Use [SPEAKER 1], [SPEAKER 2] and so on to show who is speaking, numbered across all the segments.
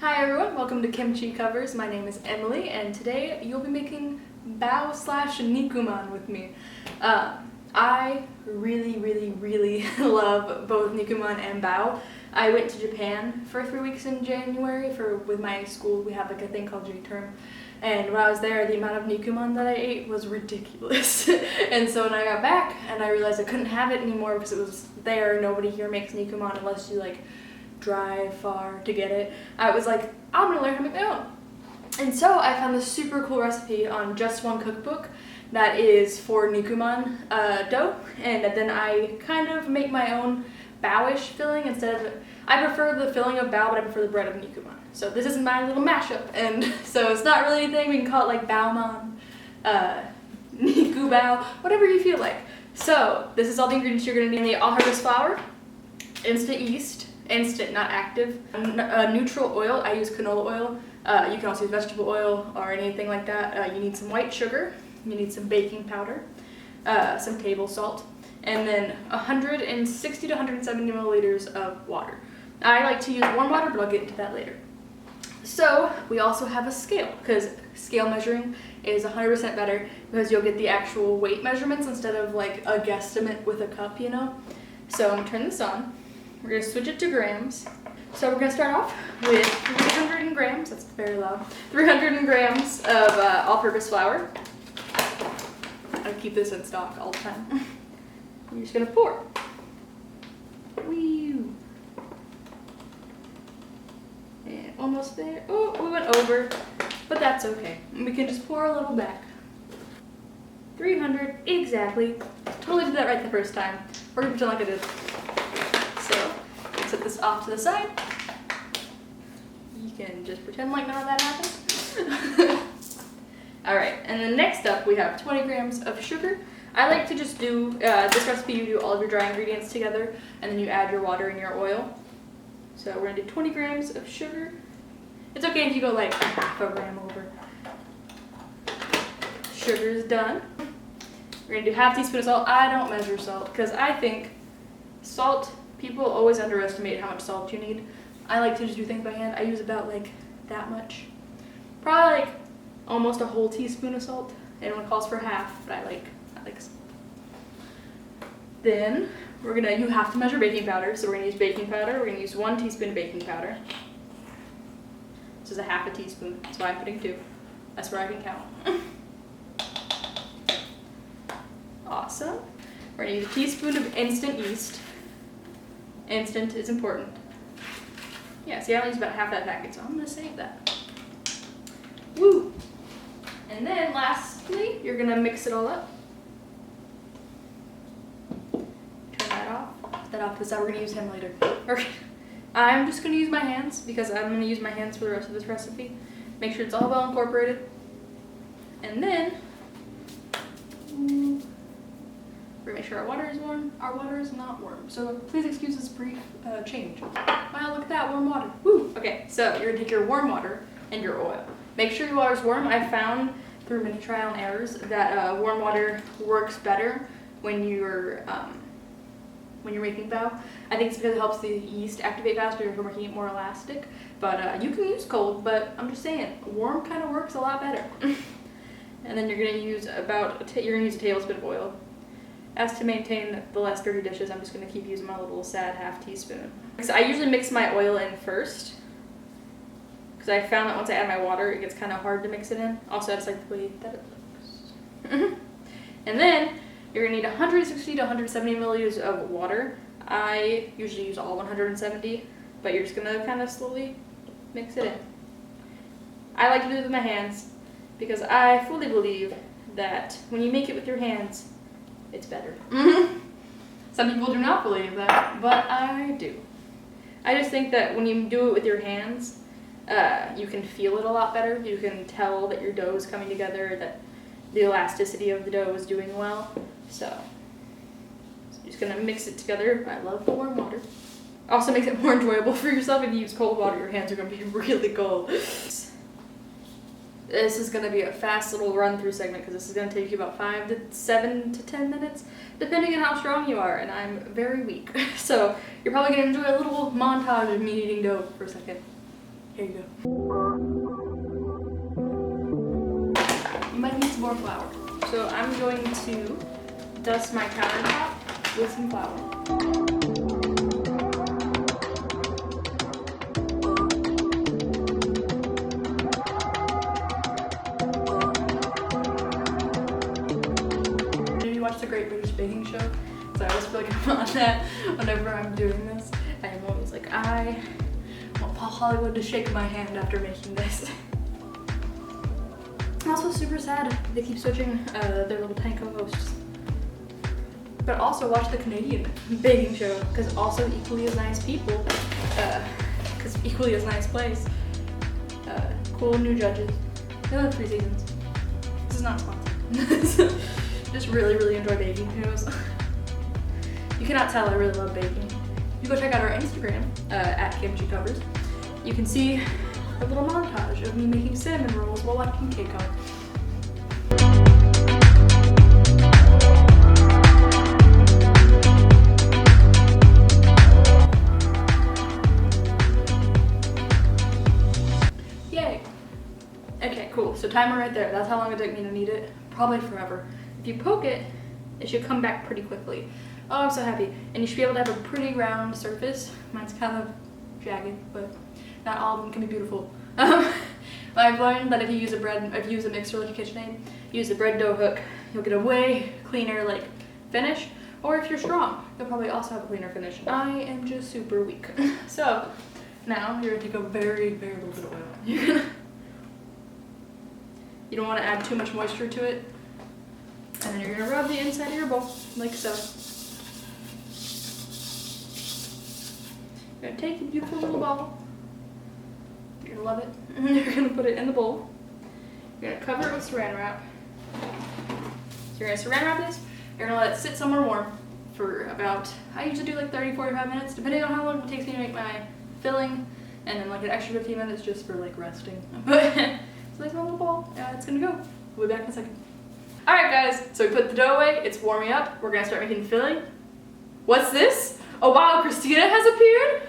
[SPEAKER 1] Hi everyone, welcome to Kimchi Covers. My name is Emily and today you'll be making bao slash nikuman with me. I really love both nikuman and bao. I went to Japan for 3 weeks in January with my school. We have like a thing called J-term. And when I was there, the amount of nikuman that I ate was ridiculous. And so when I got back and I realized I couldn't have it anymore because it was there, nobody here makes nikuman unless you like drive far to get it. I was like, I'm gonna learn how to make my own. And so I found this super cool recipe on Just One Cookbook that is for nikuman dough, and then I kind of make my own bao-ish filling instead of, I prefer the filling of bao, but I prefer the bread of nikuman. So this is my little mashup, and so it's not really anything, we can call it like baoman, niku bao, whatever you feel like. So this is all the ingredients you're gonna need. The all-purpose flour, instant yeast, instant, not active, neutral oil. I use canola oil. You can also use vegetable oil or anything like that. You need some white sugar, you need some baking powder, some table salt, and then 160 to 170 milliliters of water. I like to use warm water, but I'll get into that later. So we also have a scale, because scale measuring is 100% better because you'll get the actual weight measurements instead of like a guesstimate with a cup, you know? So I'm gonna turn this on. We're going to switch it to grams. So we're going to start off with 300 grams, that's very loud, 300 grams of all-purpose flour. I keep this in stock all the time. You're just going to pour. Wee. And almost there. Oh, we went over, but that's okay. We can just pour a little back. 300, exactly. Totally did that right the first time. We're going to pretend like I did. So, set this off to the side. You can just pretend like none of that happened. Alright, and then next up we have 20 grams of sugar. I like to just do, this recipe you do all of your dry ingredients together and then you add your water and your oil. So we're going to do 20 grams of sugar. It's okay if you go like half a gram over. Sugar is done. We're going to do half teaspoon of salt. I don't measure salt because I think salt, people always underestimate how much salt you need. I like to just do things by hand. I use about like that much. Probably like almost a whole teaspoon of salt. Anyone calls for half, but I like salt. Then you have to measure baking powder. So we're gonna use baking powder. We're gonna use 1 teaspoon of baking powder. This is a half a teaspoon. That's why I'm putting 2. That's where I can count. Awesome. We're gonna use a teaspoon of instant yeast. Instant is important. Yeah, see, I only use about half that packet, so I'm gonna save that. Woo! And then lastly, you're gonna mix it all up. Turn that off. Put that off to the side. We're gonna use him later. Okay. I'm just gonna use my hands because I'm gonna use my hands for the rest of this recipe. Make sure it's all well incorporated. And then we make sure our water is warm. Our water is not warm, so please excuse this brief change. Wow, look at that, warm water. Woo! Okay, so you're gonna take your warm water and your oil. Make sure your water is warm. I found through many trial and errors that warm water works better when you're making bao. I think it's because it helps the yeast activate faster if you're making it more elastic. But you can use cold, but I'm just saying, warm kind of works a lot better. And then you're gonna use you're gonna use a tablespoon of oil. As to maintain the less dirty dishes, I'm just going to keep using my little sad half teaspoon. So I usually mix my oil in first, because I found that once I add my water, it gets kind of hard to mix it in. Also, I just like the way that it looks. And then you're going to need 160 to 170 milliliters of water. I usually use all 170, but you're just going to kind of slowly mix it in. I like to do it with my hands, because I fully believe that when you make it with your hands, it's better. Some people do not believe that, but I do. I just think that when you do it with your hands, you can feel it a lot better. You can tell that your dough is coming together, that the elasticity of the dough is doing well. So you're just gonna mix it together. I love the warm water. Also makes it more enjoyable for yourself. If you use cold water, your hands are gonna be really cold. This is going to be a fast little run-through segment because this is going to take you about 5 to 7 to 10 minutes, depending on how strong you are, and I'm very weak. So you're probably going to enjoy a little montage of me eating dough for a second. Here you go. You might need some more flour. So I'm going to dust my countertop with some flour. Watch the Great British Baking Show, so I always feel like I'm on that whenever I'm doing this. I am always like, I want Paul Hollywood to shake my hand after making this. I'm also super sad they keep switching their little panko hosts. But also watch the Canadian baking show, because also equally as nice people, because equally as nice place. Cool new judges. They have 3 seasons. This is not sponsored. Just really, really enjoy baking shows. You cannot tell I really love baking. You go check out our Instagram, at KEmchi Covers. You can see a little montage of me making cinnamon rolls while watching K-Con. Yay! Okay, cool. So timer right there. That's how long it took me to knead it. Probably forever. If you poke it, it should come back pretty quickly. Oh, I'm so happy. And you should be able to have a pretty round surface. Mine's kind of jagged, but not all of them can be beautiful. I've learned that if you use a mixer like a KitchenAid, use a bread dough hook, you'll get a way cleaner like finish. Or if you're strong, you'll probably also have a cleaner finish. I am just super weak. So now you're gonna take a very, very little bit of oil. You don't want to add too much moisture to it. And then you're gonna rub the inside of your bowl, like so. You're gonna take your beautiful little ball. You're gonna love it. And then you're gonna put it in the bowl. You're gonna cover it with saran wrap. So you're gonna saran wrap this. You're gonna let it sit somewhere warm for about, I usually do like 30-45 minutes, depending on how long it takes me to make my filling. And then like an extra 15 minutes just for like resting. But so there's my little ball. It's gonna go. We'll be back in a second. Alright guys, so we put the dough away, it's warming up, we're gonna start making the filling. What's this? Oh wow, Christina has appeared?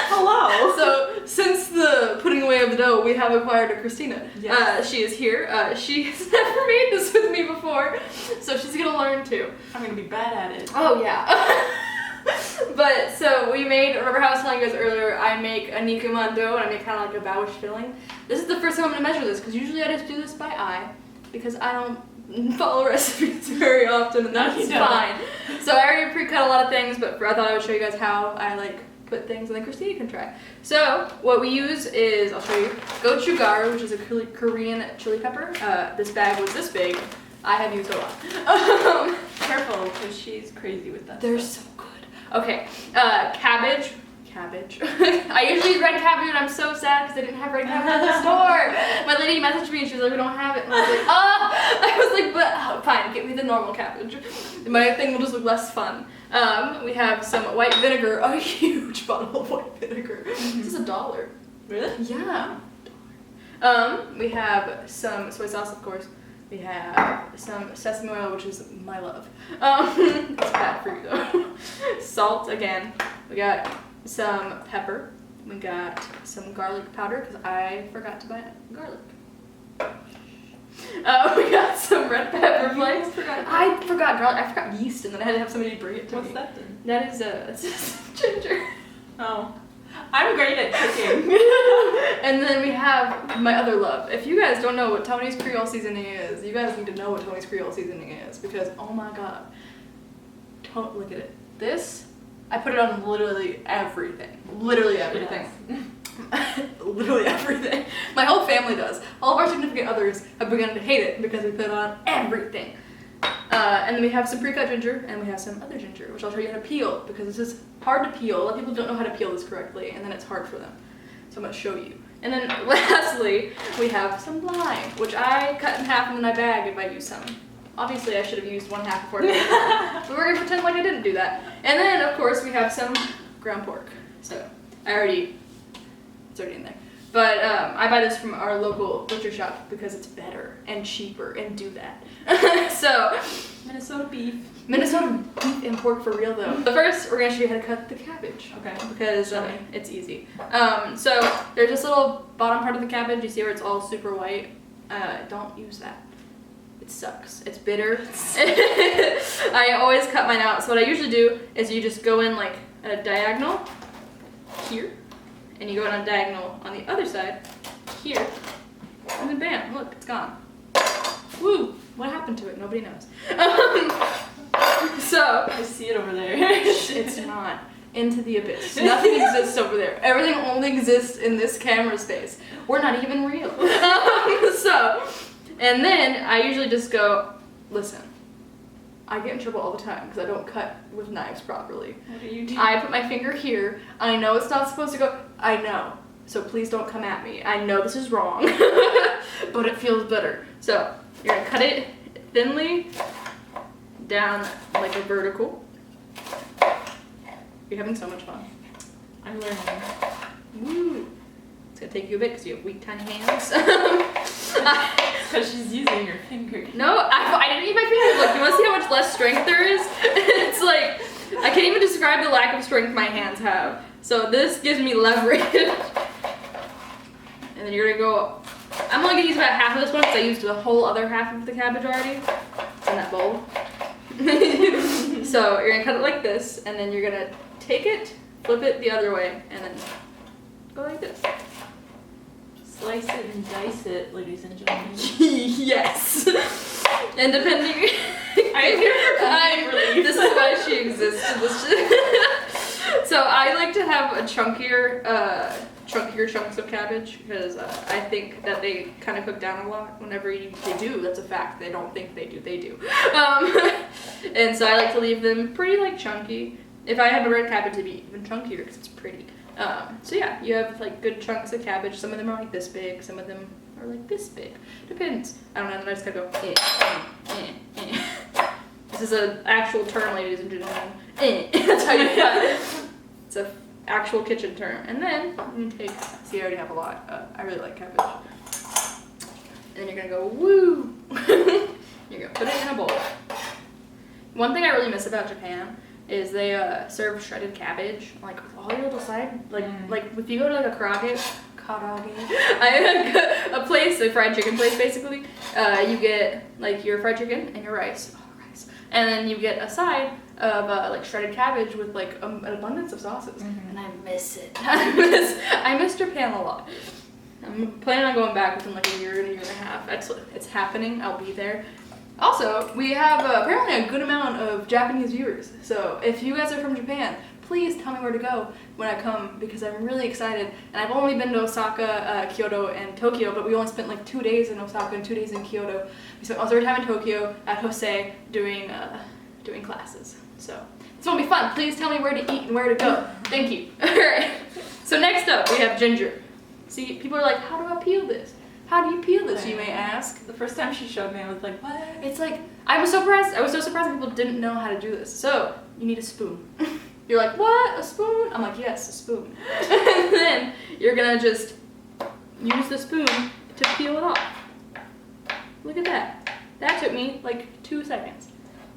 [SPEAKER 1] Hello! So, since the putting away of the dough, we have acquired a Christina. Yes. She is here. She has never made this with me before, so she's gonna learn too.
[SPEAKER 2] I'm gonna be bad at it.
[SPEAKER 1] Oh yeah. But so we made, remember how I was telling you guys earlier, I make a nikuman dough and I make kind of like a baoish filling. This is the first time I'm going to measure this because usually I just do this by eye because I don't follow recipes very often and that's fine. So I already pre-cut a lot of things, but I thought I would show you guys how I like put things and then Christina can try. So what we use is, I'll show you, gochugaru, which is a Korean chili pepper. This bag was this big. I have used a lot.
[SPEAKER 2] Careful, because she's crazy with that
[SPEAKER 1] They're
[SPEAKER 2] stuff.
[SPEAKER 1] so good. Okay, cabbage. I usually use red cabbage and I'm so sad because I didn't have red cabbage at the store. My lady messaged me and she was like, we don't have it. And I was like, I was like, but fine, get me the normal cabbage. My thing will just look less fun. We have some white vinegar, a huge bottle of white vinegar. This is $1.
[SPEAKER 2] Really?
[SPEAKER 1] Yeah. We have some soy sauce, of course. We have some sesame oil, which is my love. It's bad for you though. Salt again. We got some pepper. We got some garlic powder because I forgot to buy garlic. We got some red pepper flakes. I forgot garlic. I forgot yeast, and then I had to have somebody bring it to me.
[SPEAKER 2] What's that then?
[SPEAKER 1] That is it's ginger.
[SPEAKER 2] Oh. I'm great at cooking.
[SPEAKER 1] And then we have my other love. If you guys don't know what Tony's Creole seasoning is, you guys need to know what Tony's Creole seasoning is because, oh my god. Don't look at it. This, I put it on literally everything. Literally everything. Yes. Literally everything. My whole family does. All of our significant others have begun to hate it because we put it on everything. And then we have some pre-cut ginger, and we have some other ginger, which I'll show you how to peel, because this is hard to peel. A lot of people don't know how to peel this correctly, and then it's hard for them. So I'm going to show you. And then lastly, we have some lime, which I cut in half and then I bag if I use some. Obviously, I should have used 1/2 before doing that, but we're going to pretend like I didn't do that. And then, of course, we have some ground pork. So, it's already in there. But I buy this from our local butcher shop because it's better and cheaper and do that. So,
[SPEAKER 2] Minnesota beef.
[SPEAKER 1] Minnesota beef and pork for real though. But first, we're gonna show you how to cut the cabbage.
[SPEAKER 2] Okay.
[SPEAKER 1] Because it's easy. So there's this little bottom part of the cabbage. You see where it's all super white? Don't use that. It sucks. It's bitter. I always cut mine out. So what I usually do is you just go in like at a diagonal here, and you go on a diagonal on the other side here, and then bam, look, it's gone. Woo! What happened to it? Nobody knows. So
[SPEAKER 2] I see it over there.
[SPEAKER 1] it's not. Into the abyss. Nothing exists over there. Everything only exists in this camera space. We're not even real. And then I usually just go, listen, I get in trouble all the time because I don't cut with knives properly.
[SPEAKER 2] What do you do?
[SPEAKER 1] I put my finger here. I know it's not supposed to go. I know. So please don't come at me. I know this is wrong, but it feels better. So you're gonna cut it thinly down like a vertical. You're having so much fun.
[SPEAKER 2] I'm learning.
[SPEAKER 1] Woo! It's gonna take you a bit because you have weak, tiny hands.
[SPEAKER 2] Because she's using her fingers.
[SPEAKER 1] No, I didn't use my fingers. Look, you want to see how much less strength there is? It's like, I can't even describe the lack of strength my hands have. So this gives me leverage. And then you're gonna go, I'm only gonna use about half of this one because I used the whole other half of the cabbage already. It's in that bowl. So you're gonna cut it like this, and then you're gonna take it, flip it the other way, and then go like this.
[SPEAKER 2] Slice it and dice it, ladies and gentlemen.
[SPEAKER 1] Yes. And depending,
[SPEAKER 2] I'm here for comedic relief.
[SPEAKER 1] This is why she exists. So I like to have a chunkier chunks of cabbage because I think that they kind of cook down a lot whenever they do. That's a fact. They don't think they do. They do. And so I like to leave them pretty like chunky. If I have a red cabbage, it'd be even chunkier because it's pretty. So yeah, you have like good chunks of cabbage. Some of them are like this big. Some of them are like this big. Depends. I don't know. Then I just gotta go. This is an actual term, ladies and gentlemen. That's how you cut it. It's a actual kitchen term. And then you take. See, I already have a lot. I really like cabbage. And then you're gonna go woo. You're gonna put it in a bowl. One thing I really miss about Japan is they serve shredded cabbage, like with all your little side, like if you go to like a a place, a fried chicken place basically, you get like your fried chicken and your rice, and then you get a side of like shredded cabbage with like an abundance of sauces, and I miss it. I miss Japan a lot. I'm planning on going back within like a year and a half. It's happening. I'll be there. Also, we have apparently a good amount of Japanese viewers, so if you guys are from Japan, please tell me where to go when I come because I'm really excited. And I've only been to Osaka, Kyoto, and Tokyo, but we only spent like 2 days in Osaka and 2 days in Kyoto. We spent most of our time in Tokyo at Hosei doing classes. So this will be fun. Please tell me where to eat and where to go. Thank you. All right. So next up, we have ginger. See, people are like, how do I peel this? How do you peel this, you may ask?
[SPEAKER 2] The first time she showed me, I was like, what?
[SPEAKER 1] It's like, I was so surprised people didn't know how to do this. So, you need a spoon. You're like, what, a spoon? I'm like, yes, a spoon. And then, you're gonna just use the spoon to peel it off. Look at that. That took me like 2 seconds.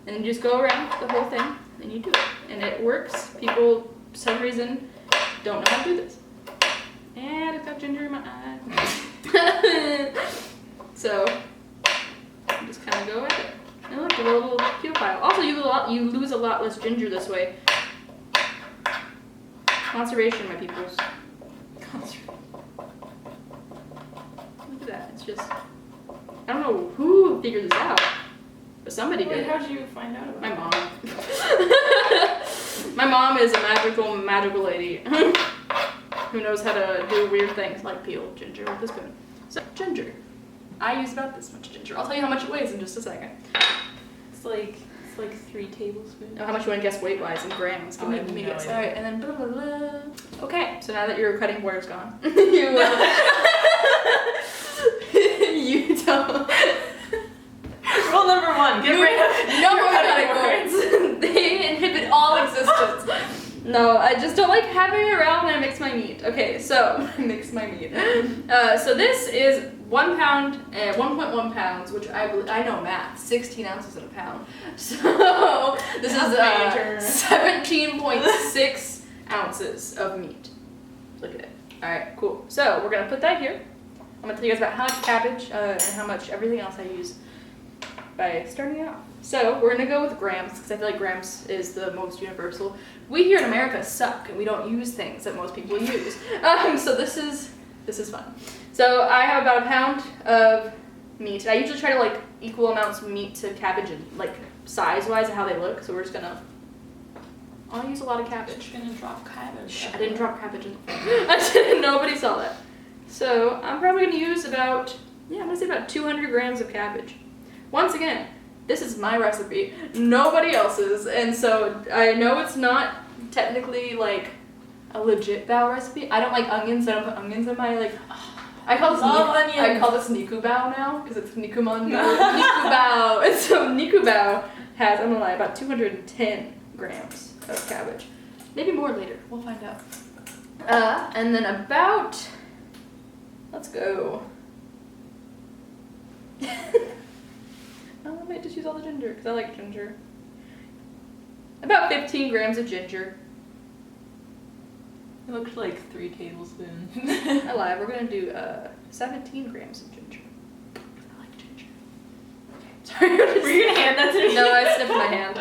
[SPEAKER 1] And then you just go around the whole thing, and you do it. And it works. People, for some reason, don't know how to do this. And I've got ginger in my eye. So, you just kind of go at it. And look, a little peel pile. Also, you lose a lot less ginger this way. Conservation, my peoples. Conservation. Look at that. It's just, I don't know who figured this out, but somebody did.
[SPEAKER 2] How did you find out about
[SPEAKER 1] my mom. My mom is a magical lady who knows how to do weird things like peel ginger with a spoon. So, ginger. I use about this much ginger. I'll tell you how much it weighs in just a second.
[SPEAKER 2] It's like 3 tablespoons.
[SPEAKER 1] Oh, how much you want to guess weight-wise in grams? Give me a guess. All right, and then blah, blah, blah. Okay, so now that your cutting board is gone, you don't.
[SPEAKER 2] Rule number 1, get rid of
[SPEAKER 1] no more cutting boards. They inhibit all existence. No, I just don't like having it around when I mix my meat. Okay, so mix my meat. So this is 1 pound and 1.1 pounds, which I know math. 16 ounces in a pound. So this is 17.6 ounces of meat. Look at it. All right, cool. So we're gonna put that here. I'm gonna tell you guys about how much cabbage and how much everything else I use by starting out. So we're gonna go with grams because I feel like grams is the most universal. We here in America suck and we don't use things that most people use. So this is fun. So I have about a pound of meat. I usually try to like equal amounts of meat to cabbage and like size-wise and how they look. So we're just gonna. I'll use a lot of cabbage.
[SPEAKER 2] You're gonna drop cabbage.
[SPEAKER 1] Shh, I didn't drop cabbage in the I didn't. Nobody saw that. So I'm probably gonna use about I'm gonna say about 200 grams of cabbage. Once again, this is my recipe, nobody else's, and so I know it's not technically like a legit bao recipe. I don't like onions, so I don't put onions in my like. I call this niku bao now because it's nikuman. Niku bao. And so niku bao has, I'm gonna lie, about 210 grams of cabbage. Maybe more later. We'll find out. And then about. Let's go. I might just use all the ginger because I like ginger. About 15 grams of ginger.
[SPEAKER 2] It looks like 3 tablespoons.
[SPEAKER 1] I lied. We're gonna do 17 grams of ginger. I like ginger. Okay, sorry.
[SPEAKER 2] Were you gonna hand that to me?
[SPEAKER 1] No, I sniffed my hand.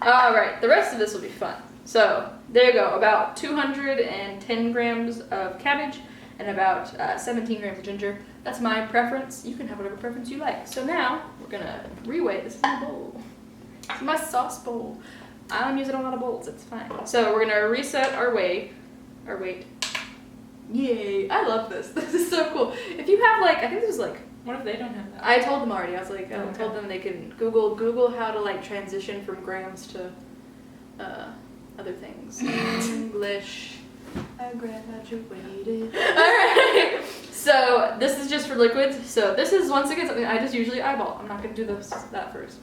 [SPEAKER 1] All right, the rest of this will be fun. So there you go. About 210 grams of cabbage and about 17 grams of ginger. That's my preference. You can have whatever preference you like. So now we're gonna reweigh. This is my bowl. It's my sauce bowl. I don't use it on a lot of bowls. It's fine. So we're gonna reset our weight. Yay! I love this. This is so cool. If you have like, I think this was like.
[SPEAKER 2] What if they don't have that?
[SPEAKER 1] I told them already. I was like, I told them they can Google how to like transition from grams to other things. English. I graduated. Alright. So this is just for liquids. So this is once again something I just usually eyeball. I'm not gonna do that first.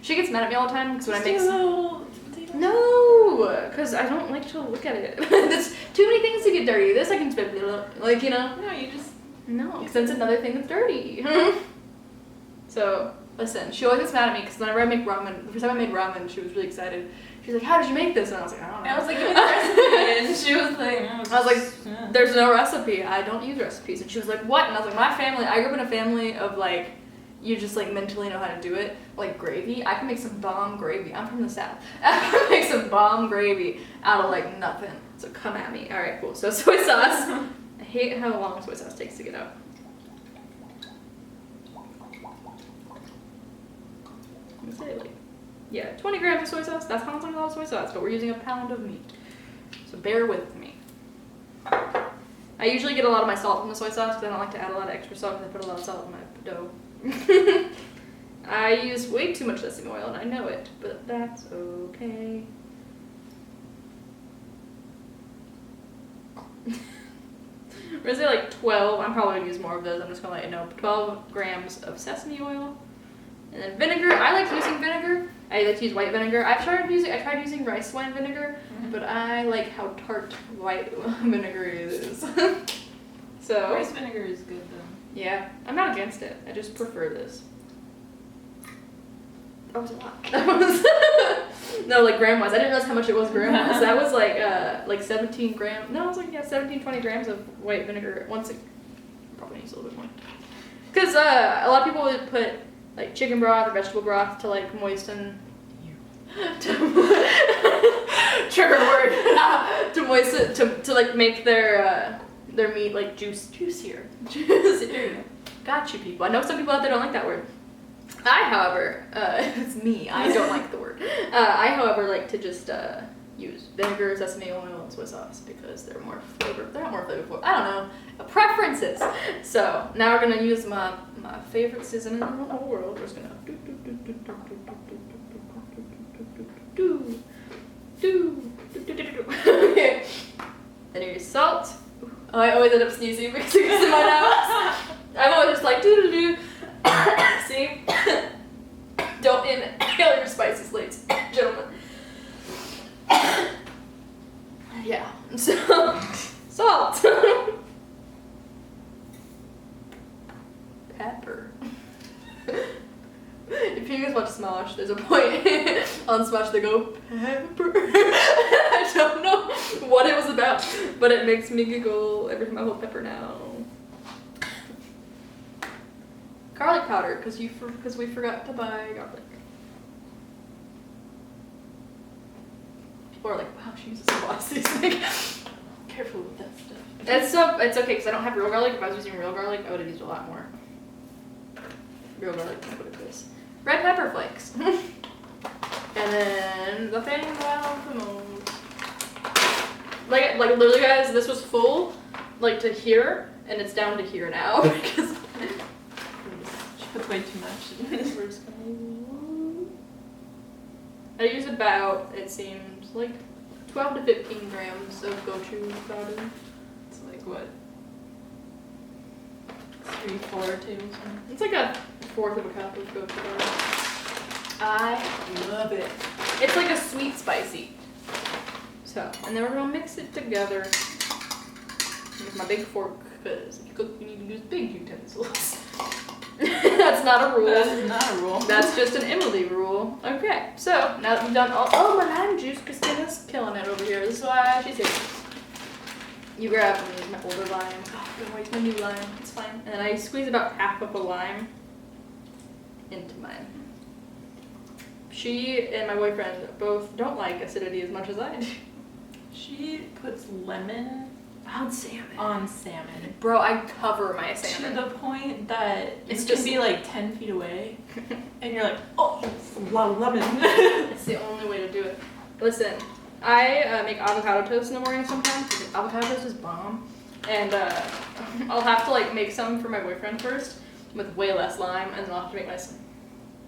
[SPEAKER 1] She gets mad at me all the time because when I make no, because I don't like to look at it. There's too many things to get dirty. This I can spit like
[SPEAKER 2] No, you just
[SPEAKER 1] because that's another thing that's dirty. So listen, she always gets mad at me because whenever I make ramen, the first time I made ramen, she was really excited. She's like, "How did you make this?" And I was like, "I don't know."
[SPEAKER 2] I was like, "Give me the recipe," and she was like,
[SPEAKER 1] I was like, "There's no recipe. I don't use recipes." And she was like, "What?" And I was like, "My family. I grew up in a family of like, you just like mentally know how to do it. Like gravy. I can make some bomb gravy. I'm from the South. I can make some bomb gravy out of like nothing. So come at me. All right, cool. So soy sauce. I hate how long soy sauce takes to get out. Let me say like. Yeah, 20 grams of soy sauce. That sounds like a lot of soy sauce, but we're using a pound of meat. So bear with me. I usually get a lot of my salt from the soy sauce because I don't like to add a lot of extra salt because I put a lot of salt in my dough. I use way too much sesame oil and I know it, but that's okay. We're gonna say like 12. I'm probably gonna use more of those. I'm just gonna let you know. 12 grams of sesame oil. And then vinegar. I like using vinegar. I like to use white vinegar. I tried using rice wine vinegar, but I like how tart white vinegar is. So
[SPEAKER 2] rice vinegar is good though.
[SPEAKER 1] Yeah, I'm not against it. I just prefer this. That was a lot. No, like gram wise. I didn't realize how much it was gram wise. That was like 17 grams. No, it was like 17, 20 grams of white vinegar. Probably needs a little bit more. Because a lot of people would put like chicken broth or vegetable broth to like moisten. Trigger word. To moisten to like make their meat like juicier. Juicier. Got you, people. I know some people out there don't like that word. I, however, it's me. I don't like the word. I, however, like to just use vinegar, sesame oil, and soy sauce because they're more flavorful. They're not more flavorful. I don't know. Preferences. So now we're gonna use my favorite seasoning in the whole world. We're just gonna Okay. Then here's salt. Oh, I always end up sneezing because it gets in my nose. I'm always just like doo. See? Don't inhale your spices, ladies and gentlemen. if you guys watch Smosh, there's a point on Smosh they go, pepper. I don't know what it was about, but it makes me giggle every time I hold pepper now. Garlic powder, because we forgot to buy garlic. People are like, wow, she uses a lot of seasoning.
[SPEAKER 2] Careful with that stuff.
[SPEAKER 1] It's okay, because I don't have real garlic. If I was using real garlic, I would have used a lot more. Real garlic, that's what it is. Red pepper flakes. And then the thing I love the most. Like literally, guys, this was full, like to here, and it's down to here now because
[SPEAKER 2] She put way too much.
[SPEAKER 1] we're just gonna. I use about, it seems like 12 to 15 grams of gochugaru.
[SPEAKER 2] It's like what? 3-4 tablespoons.
[SPEAKER 1] It's like a fourth of a cup of gochugaru. I love it. It's like a sweet spicy. So, and then we're gonna mix it together with my big fork, because if you cook, you need to use big utensils. That's not a rule.
[SPEAKER 2] That is not a rule.
[SPEAKER 1] That's just an Emilee rule. Okay, so now that we've done all, oh, my lime juice, Christina's killing it over here. This is why she's here. You grab my older lime. Oh, I'm gonna waste my new lime. It's fine. And then I squeeze about half of a lime into mine. She and my boyfriend both don't like acidity as much as I do.
[SPEAKER 2] She puts lemon
[SPEAKER 1] On salmon.
[SPEAKER 2] on salmon.
[SPEAKER 1] Bro, I cover my salmon.
[SPEAKER 2] To the point that
[SPEAKER 1] It's
[SPEAKER 2] it
[SPEAKER 1] just-
[SPEAKER 2] can be like 10 feet away, and you're like, oh, it's a lot of lemon.
[SPEAKER 1] It's the only way to do it. Listen, I make avocado toast in the morning sometimes because avocado toast is bomb. And I'll have to like make some for my boyfriend first with way less lime, and then I'll have to make my.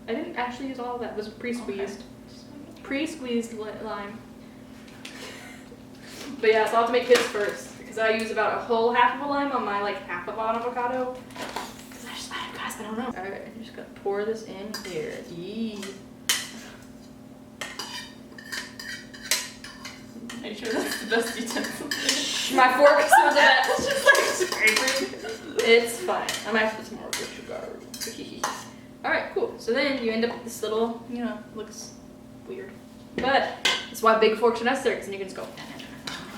[SPEAKER 1] I didn't actually use all of that. It was pre-squeezed.
[SPEAKER 2] Okay.
[SPEAKER 1] Pre-squeezed lime. But yeah, so I'll have to make his first because I use about a whole half of a lime on my like half of an avocado. Because guys, I don't know. All right, I'm just gonna pour this in here. Yee.
[SPEAKER 2] Make sure that's the best utensil.
[SPEAKER 1] My fork serves that.
[SPEAKER 2] It's just like scraping.
[SPEAKER 1] It's fine. I might have to put some more gochugaru. All right, cool. So then you end up with this little, looks weird, but that's why big forks are necessary, because then you can just go.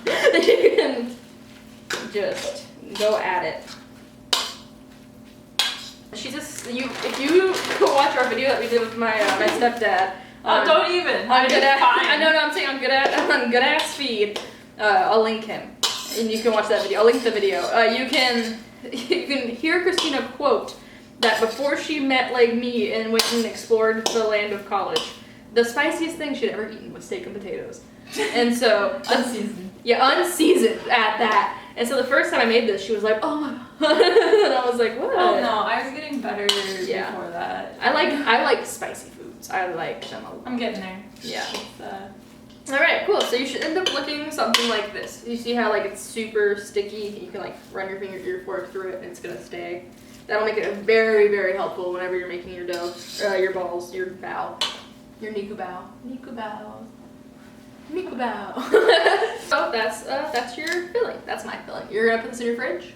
[SPEAKER 1] You can just go at it. She's just if you go watch our video that we did with my my stepdad.
[SPEAKER 2] Don't even.
[SPEAKER 1] I'm good at.
[SPEAKER 2] fine.
[SPEAKER 1] I know. I'm saying I'm good at. On good ass feed. I'll link him, and you can watch that video. I'll link the video. You can hear Christina quote that before she met like me and went and explored the land of college, the spiciest thing she'd ever eaten was steak and potatoes. And so
[SPEAKER 2] Unseasoned.
[SPEAKER 1] Yeah, unseasoned at that. And so the first time I made this, she was like, "Oh my god," and I was like, "What?"
[SPEAKER 2] Oh no, I was getting better
[SPEAKER 1] Yeah.
[SPEAKER 2] before that.
[SPEAKER 1] I like spicy foods. I like them a lot.
[SPEAKER 2] I'm getting there.
[SPEAKER 1] Yeah.
[SPEAKER 2] It's,
[SPEAKER 1] All right, cool. So you should end up looking something like this. You see how like it's super sticky? You can like run your fork through it and it's gonna stay. That'll make it very, very helpful whenever you're making your dough, your balls, your bao, your niku bao. So that's your filling. That's my filling. You're gonna put this in your fridge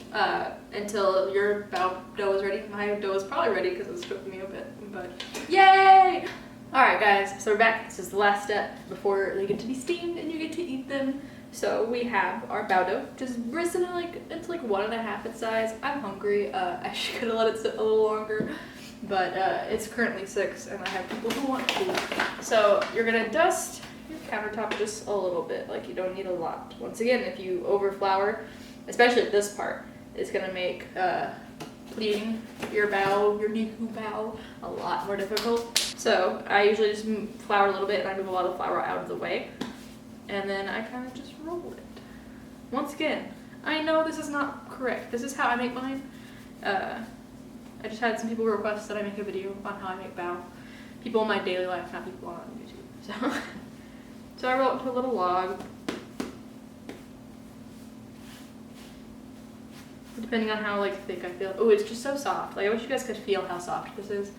[SPEAKER 1] until your bao dough is ready. My dough is probably ready because it's cooking me a bit, but yay! All right, guys. So we're back. This is the last step before they get to be steamed and you get to eat them. So we have our bao dough, just risen it's like 1.5 its size. I'm hungry. I should have let it sit a little longer, but it's currently 6 and I have people who want food. So you're gonna dust your countertop just a little bit, like you don't need a lot. Once again, if you over flour, especially at this part, it's gonna make pleating your bao, your niku bao, a lot more difficult. So I usually just flour a little bit and I move a lot of flour out of the way. And then I kind of just roll it. Once again, I know this is not correct. This is how I make mine. I just had some people request that I make a video on how I make bao. People in my daily life, not people on YouTube. So I roll it into a little log. Depending on how thick I feel. Oh, it's just so soft. I wish you guys could feel how soft this is,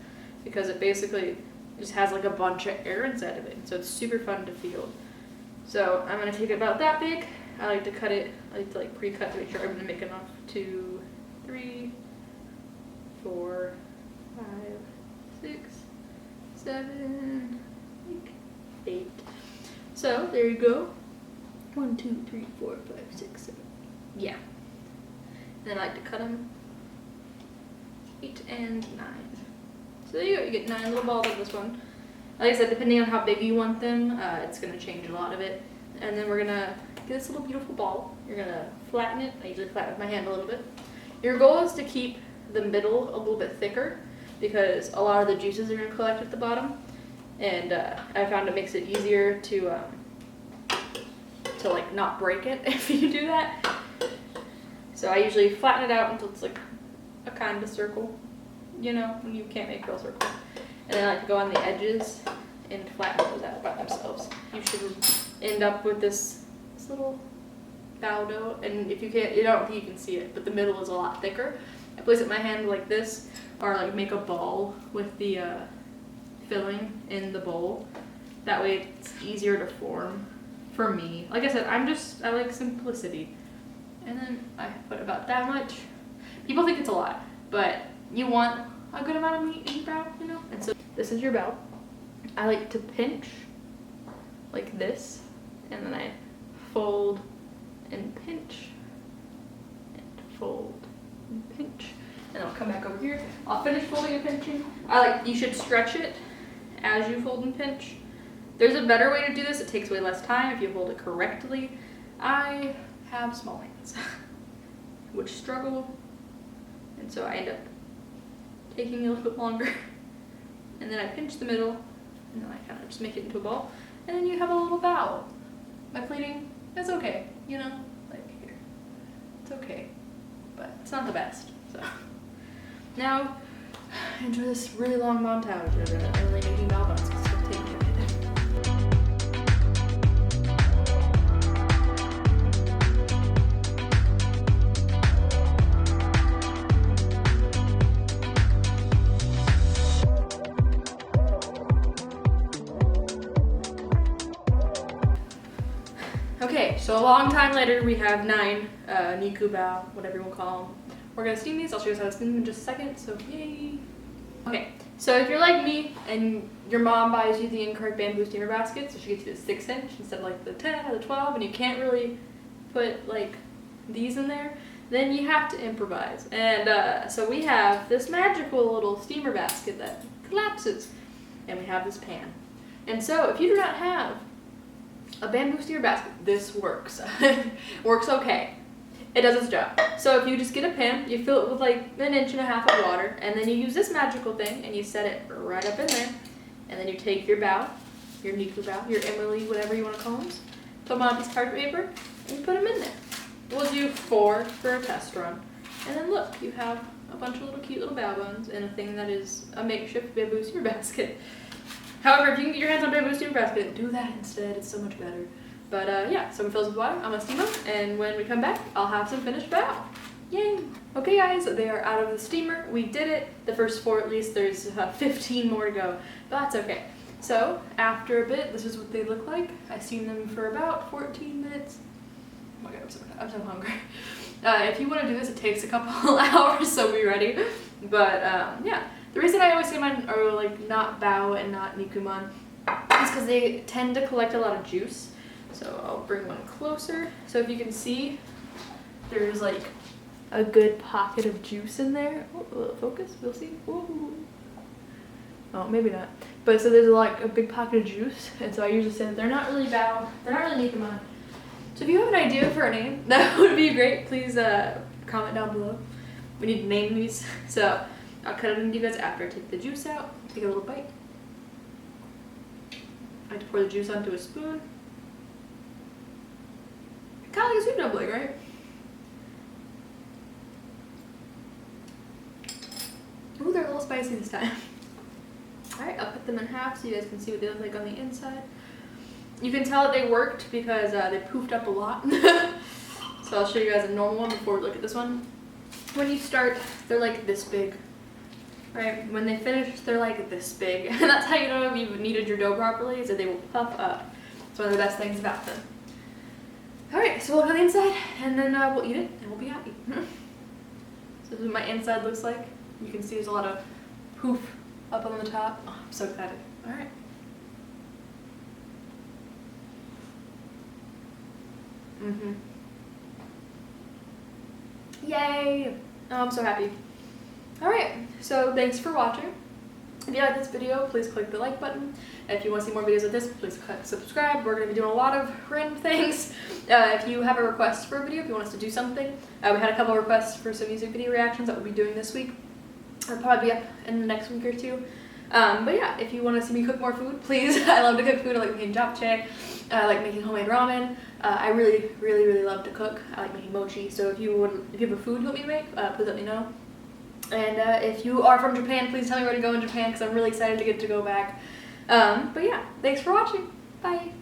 [SPEAKER 1] because it basically just has a bunch of air inside of it. So it's super fun to feel. So I'm gonna take it about that big. I like to cut it. I like to pre-cut to make sure I'm gonna make enough. 2, 3, 4, 5, 6, 7, like 8. So there you go. 1, 2, 3, 4, 5, 6, 7. Yeah. And then I like to cut them 8 and 9. So there you go. You get 9 little balls of this one. Like I said, depending on how big you want them, it's gonna change a lot of it. And then we're gonna get this little beautiful ball. You're gonna flatten it. I usually flatten with my hand a little bit. Your goal is to keep the middle a little bit thicker because a lot of the juices are gonna collect at the bottom. And I found it makes it easier to like not break it if you do that. So I usually flatten it out until it's like a kind of circle, you know, when you can't make a real circle. And then I like to go on the edges and flatten those out by themselves. You should end up with this little bao dough, and if you can't, I don't think you can see it, but the middle is a lot thicker. I place it in my hand like this, or like make a ball with the filling in the bowl. That way it's easier to form for me. Like I said, I like simplicity. And then I put about that much. People think it's a lot, but you want a good amount of meat in your bao, you know? And so this is your bao. I like to pinch like this, and then I fold and pinch and fold and pinch. And then I'll come back over here. I'll finish folding and pinching. You should stretch it as you fold and pinch. There's a better way to do this. It takes way less time if you hold it correctly. I have small hands, which struggle, and so I end up taking a little bit longer. And then I pinch the middle, and then I kind of just make it into a ball, and then you have a little bao. My plating is okay, you know, like here. It's okay, but it's not the best. So now enjoy this really long montage of Emilee making bao buns because it's gonna take me a minute. Okay, so a long time later, we have 9 niku bao, whatever you want to call them. We're gonna steam these. I'll show you how to steam them in just a second. So yay! Okay, so if you're like me and your mom buys you the incorrect bamboo steamer basket, so she gets you the 6-inch instead of like the 10 or the 12, and you can't really put like these in there, then you have to improvise. And so we have this magical little steamer basket that collapses, and we have this pan. And so if you do not have a bamboo steamer basket, this works. Works okay. It does its job. So if you just get a pan, you fill it with like 1.5 inches of water, and then you use this magical thing and you set it right up in there. And then you take your bao, your niku bao, your Emilee, whatever you want to call them, put them on a piece of carpet paper, and you put them in there. We'll do 4 for a test run. And then look, you have a bunch of little cute little bao buns in a thing that is a makeshift bamboo steamer basket. However, if you can get your hands on bamboo steamer basket, do that instead. It's so much better. But yeah, so I'm fills with water. I'm gonna steam them, and when we come back, I'll have some finished bao. Yay! Okay, guys, they are out of the steamer. We did it. The first 4 at least. There's 15 more to go, but that's okay. So after a bit, this is what they look like. I steamed them for about 14 minutes. Oh my god, I'm so hungry. If you want to do this, it takes a couple hours, so be ready. But yeah. The reason I always say mine are like not bao and not nikuman is because they tend to collect a lot of juice. So I'll bring one closer. So if you can see, there's like a good pocket of juice in there. Oh, will it focus? We'll see. Ooh. Oh, maybe not. But so there's like a big pocket of juice, and so I usually say that they're not really bao, they're not really nikuman. So if you have an idea for a name, that would be great. Please comment down below. We need to name these. So I'll cut it into you guys after I take the juice out. Take a little bite. I like to pour the juice onto a spoon. Kind of like a sweet dumpling, right? Ooh, they're a little spicy this time. Alright, I'll cut them in half so you guys can see what they look like on the inside. You can tell that they worked because they poofed up a lot. So I'll show you guys a normal one before we look at this one. When you start, they're like this big. Right? When they finish, they're like this big. And that's how you know if you've kneaded your dough properly, is that they will puff up. It's one of the best things about them. Alright, so we'll go to the inside, and then we'll eat it, and we'll be happy. So this is what my inside looks like. You can see there's a lot of poof up on the top. Oh, I'm so excited. All right. Yay! Oh, I'm so happy. All right, so thanks for watching. If you like this video, please click the like button. If you want to see more videos like this, please click subscribe. We're going to be doing a lot of random things. If you have a request for a video, if you want us to do something, we had a couple of requests for some music video reactions that we'll be doing this week. It'll probably be up in the next week or two. But yeah, if you want to see me cook more food, please. I love to cook food. I like making japchae. I like making homemade ramen. I really, really, really love to cook. I like making mochi. So if you have a food you want me to make, please let me know. And if you are from Japan, please tell me where to go in Japan because I'm really excited to get to go back. But yeah, thanks for watching. Bye.